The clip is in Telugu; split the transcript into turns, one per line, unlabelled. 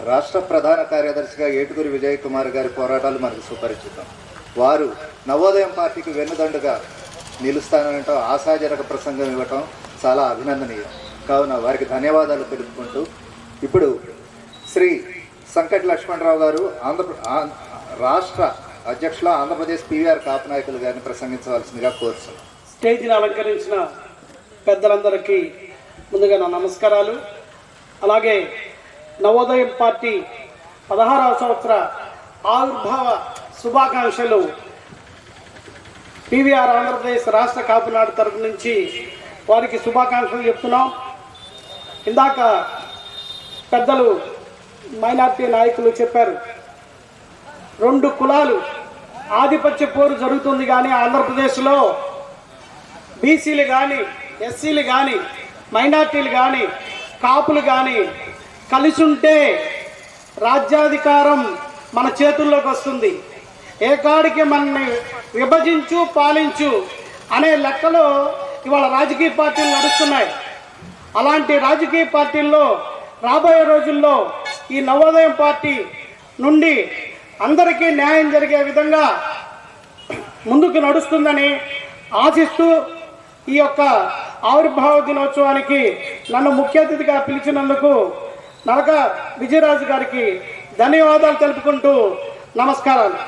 రాష్ట్ర ప్రధాన కార్యదర్శిగా ఏటుగురి విజయ్ కుమార్ గారి పోరాటాలు మనకు సుపరిచితం. వారు నవోదయం పార్టీకి వెన్నుదండుగా నిలుస్తానంటూ ఆశాజనక ప్రసంగం ఇవ్వటం చాలా అభినందనీయం. కావున వారికి ధన్యవాదాలు తెలుపుకుంటూ ఇప్పుడు శ్రీ సంకటి లక్ష్మణరావు గారు రాష్ట్ర అధ్యక్షుల ఆంధ్రప్రదేశ్ పివిఆర్ కాపు నాయకులు గారిని ప్రసంగించవలసిందిగా కోరుతున్నాను.
స్టేజ్ని అలంకరించిన పెద్దలందరికీ ముందుగా నా నమస్కారాలు. అలాగే నవోదయం పార్టీ 16వ సంవత్సర ఆవిర్భావ శుభాకాంక్షలు పివిఆర్ ఆంధ్రప్రదేశ్ రాష్ట్ర కాపునాడు తరఫు నుంచి వారికి శుభాకాంక్షలు చెప్తున్నాం. ఇందాక పెద్దలు మైనార్టీ నాయకులు చెప్పారు, 2 కులాలు ఆధిపత్య పోరు జరుగుతుంది. కానీ ఆంధ్రప్రదేశ్లో బీసీలు కానీ, ఎస్సీలు కానీ, మైనార్టీలు కానీ, కాపులు కానీ కలిసి ఉంటే రాజ్యాధికారం మన చేతుల్లోకి వస్తుంది. ఏకాడికి మనల్ని విభజించు పాలించు అనే లెక్కలో ఇవాళ రాజకీయ పార్టీలు నడుస్తున్నాయి. అలాంటి రాజకీయ పార్టీల్లో రాబోయే రోజుల్లో ఈ నవోదయం పార్టీ నుండి అందరికీ న్యాయం జరిగే విధంగా ముందుకు నడుస్తుందని ఆశిస్తూ ఈ యొక్క ఆవిర్భావ దినోత్సవానికి నన్ను ముఖ్య అతిథిగా పిలిచినందుకు నరక విజయరాజు గారికి ధన్యవాదాలు తెలుపుకుంటూ నమస్కారాలు.